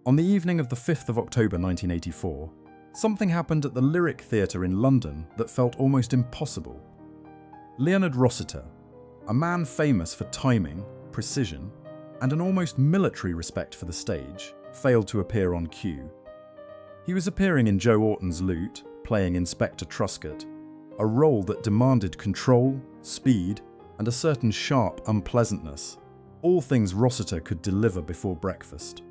On the evening of the 5th of October 1984, something happened at the Lyric Theatre in London that felt almost impossible. Leonard Rossiter, a man famous for timing, precision, and an almost military respect for the stage, failed to appear on cue. He was appearing in Joe Orton's Loot, playing Inspector Truscott, a role that demanded control, speed, and a certain sharp unpleasantness, all things Rossiter could deliver before breakfast.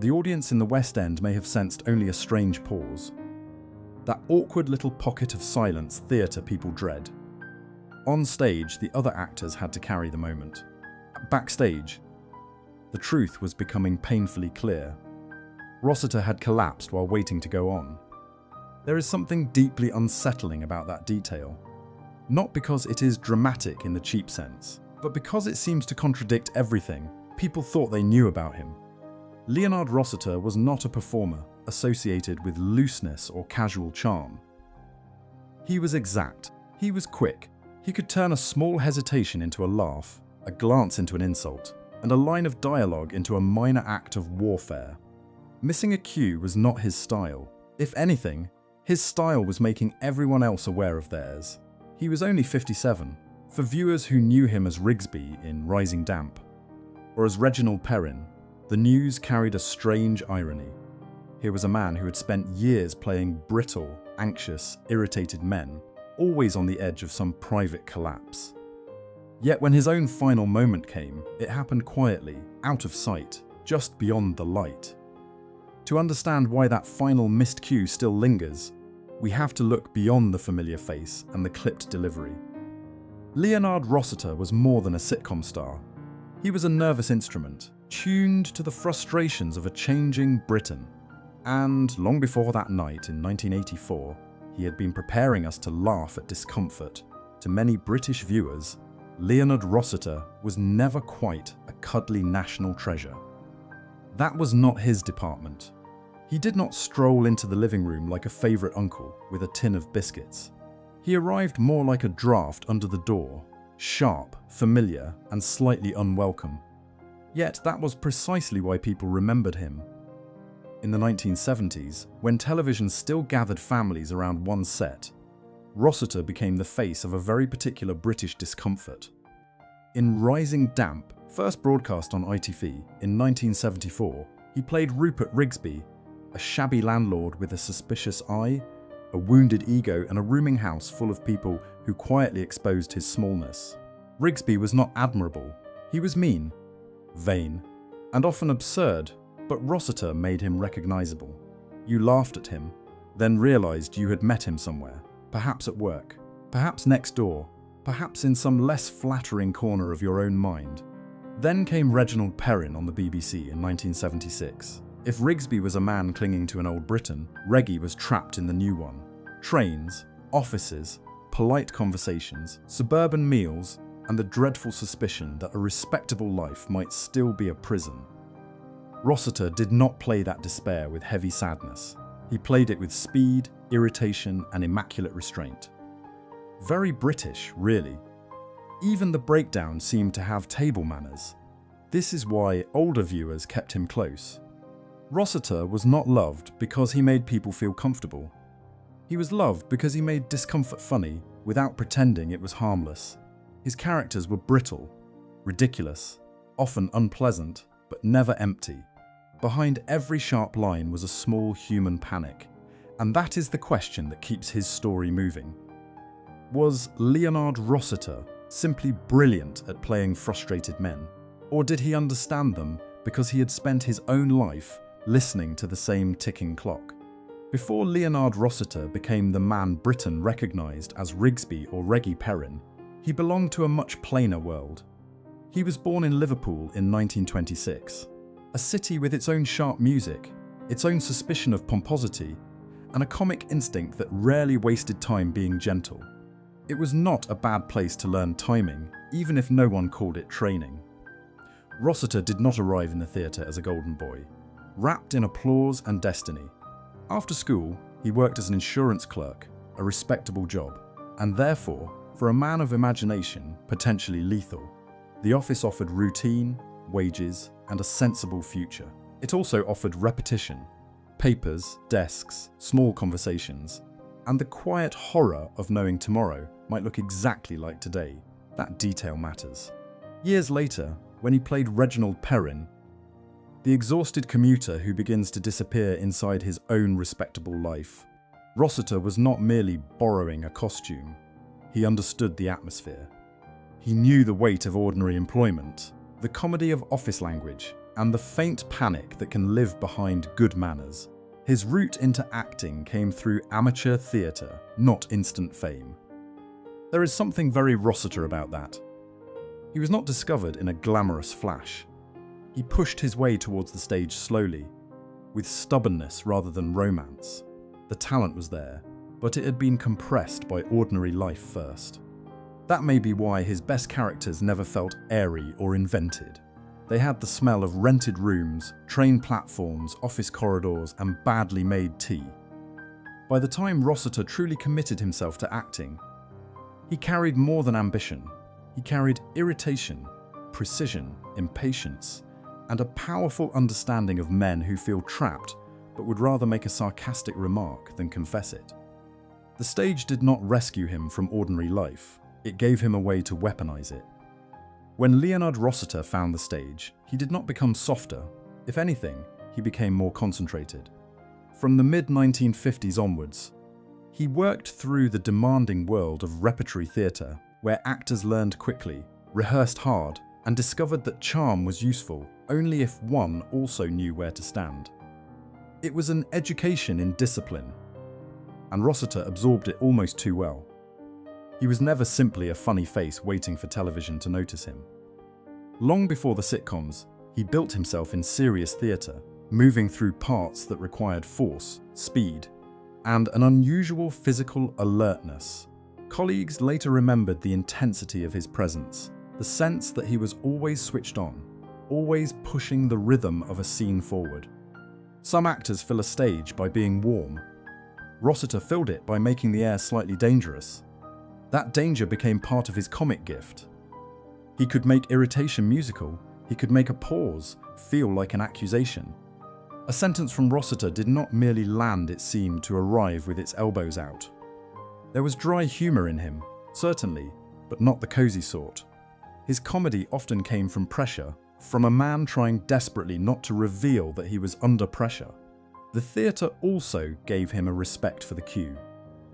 The audience in the West End may have sensed only a strange pause. That awkward little pocket of silence theatre people dread. On stage, the other actors had to carry the moment. Backstage, the truth was becoming painfully clear. Rossiter had collapsed while waiting to go on. There is something deeply unsettling about that detail. Not because it is dramatic in the cheap sense, but because it seems to contradict everything people thought they knew about him. Leonard Rossiter was not a performer associated with looseness or casual charm. He was exact. He was quick. He could turn a small hesitation into a laugh, a glance into an insult, and a line of dialogue into a minor act of warfare. Missing a cue was not his style. If anything, his style was making everyone else aware of theirs. He was only 57. For viewers who knew him as Rigsby in Rising Damp, or as Reginald Perrin, the news carried a strange irony. Here was a man who had spent years playing brittle, anxious, irritated men, always on the edge of some private collapse. Yet when his own final moment came, it happened quietly, out of sight, just beyond the light. To understand why that final missed cue still lingers, we have to look beyond the familiar face and the clipped delivery. Leonard Rossiter was more than a sitcom star. He was a nervous instrument, tuned to the frustrations of a changing Britain. And long before that night in 1984, he had been preparing us to laugh at discomfort. To many British viewers, Leonard Rossiter was never quite a cuddly national treasure. That was not his department. He did not stroll into the living room like a favourite uncle with a tin of biscuits. He arrived more like a draft under the door, sharp, familiar, and slightly unwelcome. Yet that was precisely why people remembered him. In the 1970s, when television still gathered families around one set, Rossiter became the face of a very particular British discomfort. In Rising Damp, first broadcast on ITV in 1974, he played Rupert Rigsby, a shabby landlord with a suspicious eye, a wounded ego, and a rooming house full of people who quietly exposed his smallness. Rigsby was not admirable. He was mean, vain, and often absurd, but Rossiter made him recognizable. You laughed at him, then realized you had met him somewhere, perhaps at work, perhaps next door, perhaps in some less flattering corner of your own mind. Then came Reginald Perrin on the BBC in 1976. If Rigsby was a man clinging to an old Britain, Reggie was trapped in the new one. Trains, offices, polite conversations, suburban meals, and the dreadful suspicion that a respectable life might still be a prison. Rossiter did not play that despair with heavy sadness. He played it with speed, irritation, and immaculate restraint. Very British, really. Even the breakdown seemed to have table manners. This is why older viewers kept him close. Rossiter was not loved because he made people feel comfortable. He was loved because he made discomfort funny without pretending it was harmless. His characters were brittle, ridiculous, often unpleasant, but never empty. Behind every sharp line was a small human panic, and that is the question that keeps his story moving. Was Leonard Rossiter simply brilliant at playing frustrated men, or did he understand them because he had spent his own life listening to the same ticking clock? Before Leonard Rossiter became the man Britain recognised as Rigsby or Reggie Perrin, he belonged to a much plainer world. He was born in Liverpool in 1926, a city with its own sharp music, its own suspicion of pomposity, and a comic instinct that rarely wasted time being gentle. It was not a bad place to learn timing, even if no one called it training. Rossiter did not arrive in the theatre as a golden boy, wrapped in applause and destiny. After school, he worked as an insurance clerk, a respectable job, and therefore, for a man of imagination, potentially lethal. The office offered routine, wages, and a sensible future. It also offered repetition, papers, desks, small conversations, and the quiet horror of knowing tomorrow might look exactly like today. That detail matters. Years later, when he played Reginald Perrin, the exhausted commuter who begins to disappear inside his own respectable life, Rossiter was not merely borrowing a costume. He understood the atmosphere. He knew the weight of ordinary employment, the comedy of office language, and the faint panic that can live behind good manners. His route into acting came through amateur theatre, not instant fame. There is something very Rossiter about that. He was not discovered in a glamorous flash. He pushed his way towards the stage slowly, with stubbornness rather than romance. The talent was there, but it had been compressed by ordinary life first. That may be why his best characters never felt airy or invented. They had the smell of rented rooms, train platforms, office corridors, and badly made tea. By the time Rossiter truly committed himself to acting, he carried more than ambition. He carried irritation, precision, impatience, and a powerful understanding of men who feel trapped but would rather make a sarcastic remark than confess it. The stage did not rescue him from ordinary life. It gave him a way to weaponize it. When Leonard Rossiter found the stage, he did not become softer. If anything, he became more concentrated. From the mid-1950s onwards, he worked through the demanding world of repertory theatre, where actors learned quickly, rehearsed hard, and discovered that charm was useful only if one also knew where to stand. It was an education in discipline, and Rossiter absorbed it almost too well. He was never simply a funny face waiting for television to notice him. Long before the sitcoms, he built himself in serious theatre, moving through parts that required force, speed, and an unusual physical alertness. Colleagues later remembered the intensity of his presence, the sense that he was always switched on, always pushing the rhythm of a scene forward. Some actors fill a stage by being warm. Rossiter filled it by making the air slightly dangerous. That danger became part of his comic gift. He could make irritation musical. He could make a pause feel like an accusation. A sentence from Rossiter did not merely land, it seemed to arrive with its elbows out. There was dry humour in him, certainly, but not the cosy sort. His comedy often came from pressure, from a man trying desperately not to reveal that he was under pressure. The theatre also gave him a respect for the cue.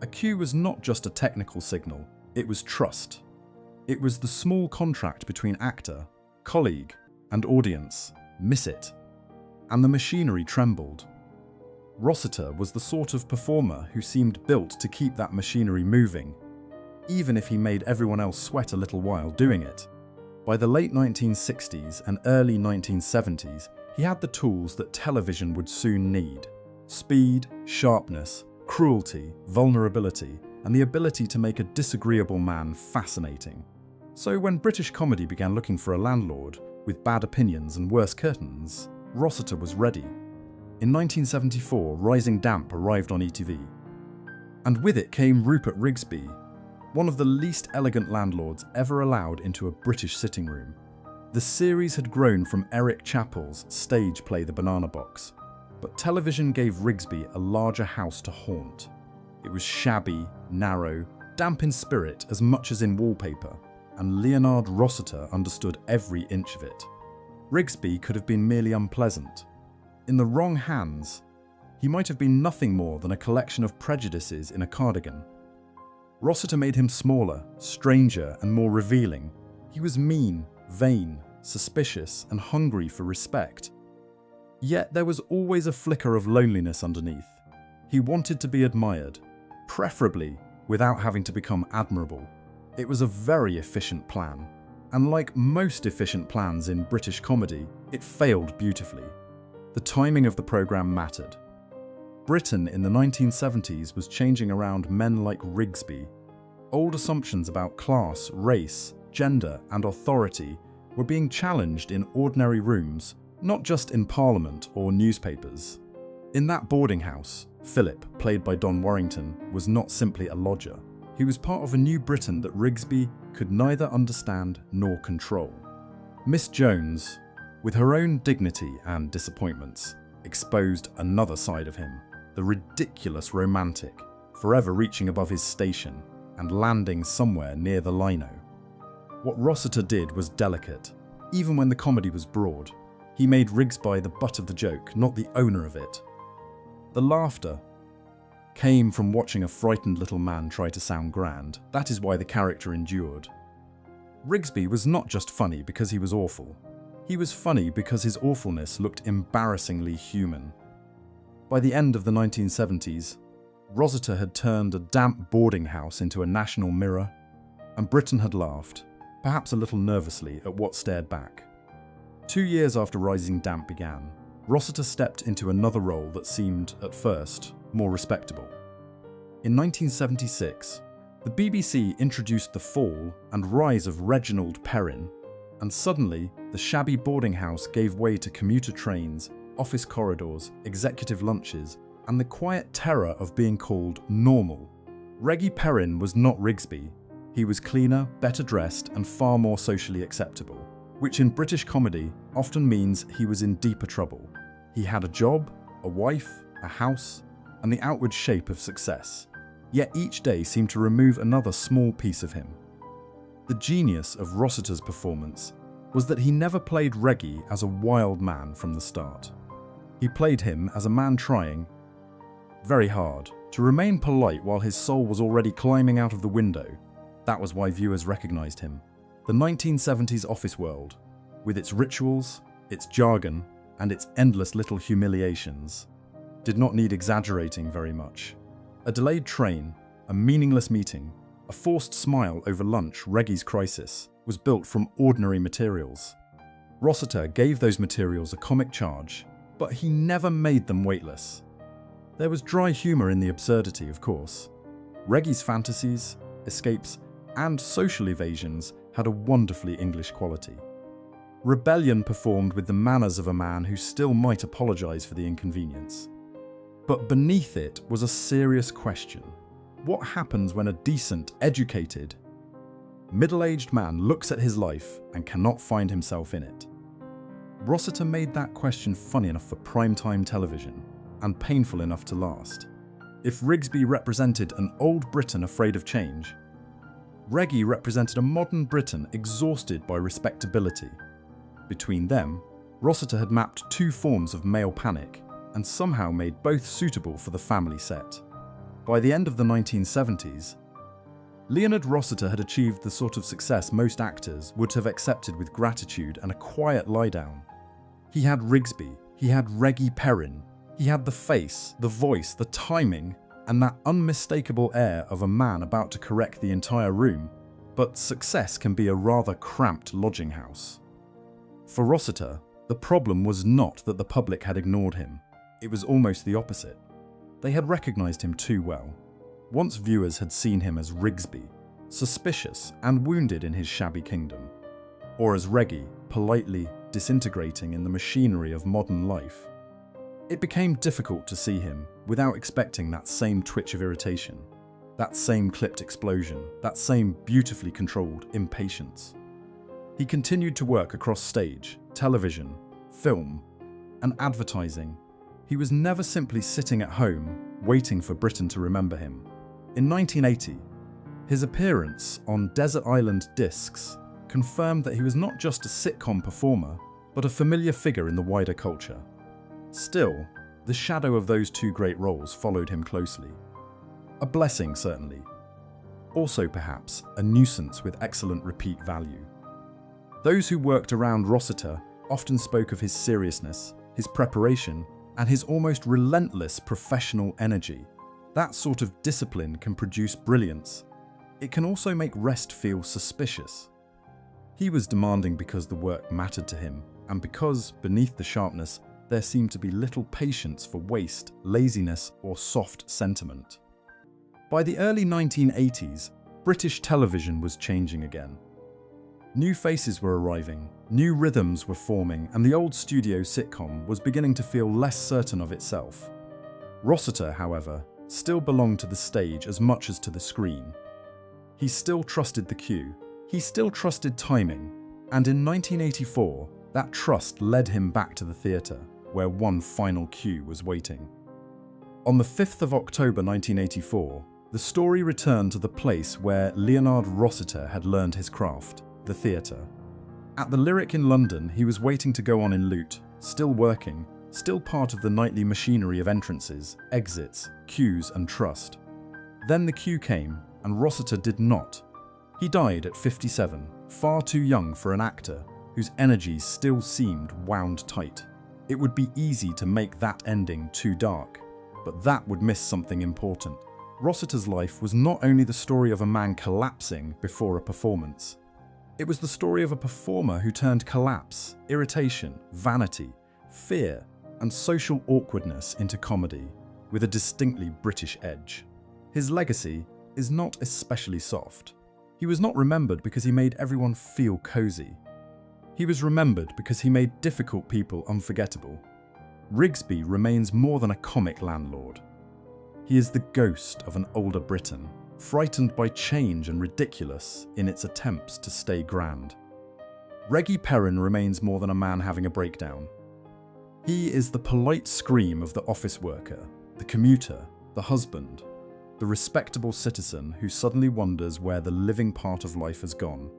A cue was not just a technical signal, it was trust. It was the small contract between actor, colleague, and audience. Miss it, and the machinery trembled. Rossiter was the sort of performer who seemed built to keep that machinery moving, even if he made everyone else sweat a little while doing it. By the late 1960s and early 1970s, he had the tools that television would soon need: speed, sharpness, cruelty, vulnerability, and the ability to make a disagreeable man fascinating. So when British comedy began looking for a landlord with bad opinions and worse curtains, Rossiter was ready. In 1974, Rising Damp arrived on ETV, and with it came Rupert Rigsby, one of the least elegant landlords ever allowed into a British sitting room. The series had grown from Eric Chappell's stage play The Banana Box, but television gave Rigsby a larger house to haunt. It was shabby, narrow, damp in spirit as much as in wallpaper, and Leonard Rossiter understood every inch of it. Rigsby could have been merely unpleasant. In the wrong hands, he might have been nothing more than a collection of prejudices in a cardigan. Rossiter made him smaller, stranger, and more revealing. He was mean, vain, suspicious, and hungry for respect. Yet there was always a flicker of loneliness underneath. He wanted to be admired, preferably without having to become admirable. It was a very efficient plan, and like most efficient plans in British comedy, it failed beautifully. The timing of the programme mattered. Britain in the 1970s was changing around men like Rigsby. Old assumptions about class, race, gender, and authority were being challenged in ordinary rooms, not just in Parliament or newspapers. In that boarding house, Philip, played by Don Warrington, was not simply a lodger. He was part of a new Britain that Rigsby could neither understand nor control. Miss Jones with her own dignity and disappointments, exposed another side of him, the ridiculous romantic, forever reaching above his station and landing somewhere near the lino. What Rossiter did was delicate, even when the comedy was broad. He made Rigsby the butt of the joke, not the owner of it. The laughter came from watching a frightened little man try to sound grand. That is why the character endured. Rigsby was not just funny because he was awful. He was funny because his awfulness looked embarrassingly human. By the end of the 1970s, Rossiter had turned a damp boarding house into a national mirror, and Britain had laughed, perhaps a little nervously, at what stared back. 2 years after Rising Damp began, Rossiter stepped into another role that seemed, at first, more respectable. In 1976, the BBC introduced the fall and rise of Reginald Perrin, and suddenly the shabby boarding house gave way to commuter trains, office corridors, executive lunches, and the quiet terror of being called normal. Reggie Perrin was not Rigsby. He was cleaner, better dressed, and far more socially acceptable, which in British comedy often means he was in deeper trouble. He had a job, a wife, a house, and the outward shape of success. Yet each day seemed to remove another small piece of him. The genius of Rossiter's performance was that he never played Reggie as a wild man from the start. He played him as a man trying very hard to remain polite while his soul was already climbing out of the window. That was why viewers recognized him. The 1970s office world, with its rituals, its jargon, and its endless little humiliations, did not need exaggerating very much. A delayed train, a meaningless meeting, a forced smile over lunch, Reggie's crisis, was built from ordinary materials. Rossiter gave those materials a comic charge, but he never made them weightless. There was dry humour in the absurdity, of course. Reggie's fantasies, escapes, and social evasions had a wonderfully English quality. Rebellion performed with the manners of a man who still might apologise for the inconvenience. But beneath it was a serious question. What happens when a decent, educated, middle-aged man looks at his life and cannot find himself in it? Rossiter made that question funny enough for primetime television and painful enough to last. If Rigsby represented an old Britain afraid of change, Reggie represented a modern Britain exhausted by respectability. Between them, Rossiter had mapped two forms of male panic and somehow made both suitable for the family set. By the end of the 1970s, Leonard Rossiter had achieved the sort of success most actors would have accepted with gratitude and a quiet lie-down. He had Rigsby, he had Reggie Perrin, he had the face, the voice, the timing, and that unmistakable air of a man about to correct the entire room, but success can be a rather cramped lodging house. For Rossiter, the problem was not that the public had ignored him. It was almost the opposite. They had recognised him too well. Once viewers had seen him as Rigsby, suspicious and wounded in his shabby kingdom, or as Reggie, politely disintegrating in the machinery of modern life. It became difficult to see him without expecting that same twitch of irritation, that same clipped explosion, that same beautifully controlled impatience. He continued to work across stage, television, film, and advertising. He was never simply sitting at home, waiting for Britain to remember him. In 1980, his appearance on Desert Island Discs confirmed that he was not just a sitcom performer, but a familiar figure in the wider culture. Still, the shadow of those two great roles followed him closely. A blessing, certainly. Also, perhaps, a nuisance with excellent repeat value. Those who worked around Rossiter often spoke of his seriousness, his preparation, and his almost relentless professional energy. That sort of discipline can produce brilliance. It can also make rest feel suspicious. He was demanding because the work mattered to him, and because, beneath the sharpness, there seemed to be little patience for waste, laziness, or soft sentiment. By the early 1980s, British television was changing again. New faces were arriving, new rhythms were forming, and the old studio sitcom was beginning to feel less certain of itself. Rossiter, however, still belonged to the stage as much as to the screen. He still trusted the cue, he still trusted timing, and in 1984, That trust led him back to the theatre, where one final cue was waiting. On the 5th of October 1984, the story returned to the place where Leonard Rossiter had learned his craft, the theatre. At the Lyric in London, he was waiting to go on in Loot, still working, still part of the nightly machinery of entrances, exits, queues and trust. Then the cue came, and Rossiter did not. He died at 57, far too young for an actor whose energies still seemed wound tight. It would be easy to make that ending too dark, but that would miss something important. Rossiter's life was not only the story of a man collapsing before a performance. It was the story of a performer who turned collapse, irritation, vanity, fear, and social awkwardness into comedy, with a distinctly British edge. His legacy is not especially soft. He was not remembered because he made everyone feel cozy. He was remembered because he made difficult people unforgettable. Rigsby remains more than a comic landlord. He is the ghost of an older Britain, frightened by change and ridiculous in its attempts to stay grand. Reggie Perrin remains more than a man having a breakdown. He is the polite scream of the office worker, the commuter, the husband, the respectable citizen who suddenly wonders where the living part of life has gone.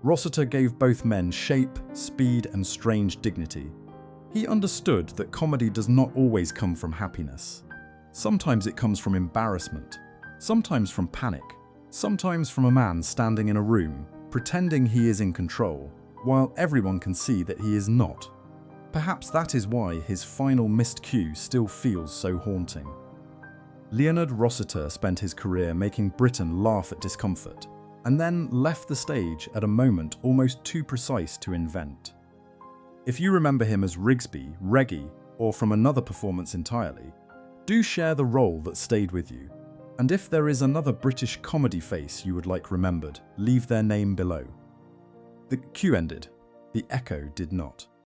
Rossiter gave both men shape, speed, and strange dignity. He understood that comedy does not always come from happiness. Sometimes it comes from embarrassment, sometimes from panic, sometimes from a man standing in a room, pretending he is in control, while everyone can see that he is not. Perhaps that is why his final missed cue still feels so haunting. Leonard Rossiter spent his career making Britain laugh at discomfort, and then left the stage at a moment almost too precise to invent. If you remember him as Rigsby, Reggie, or from another performance entirely, do share the role that stayed with you. And if there is another British comedy face you would like remembered, leave their name below. The cue ended. The echo did not.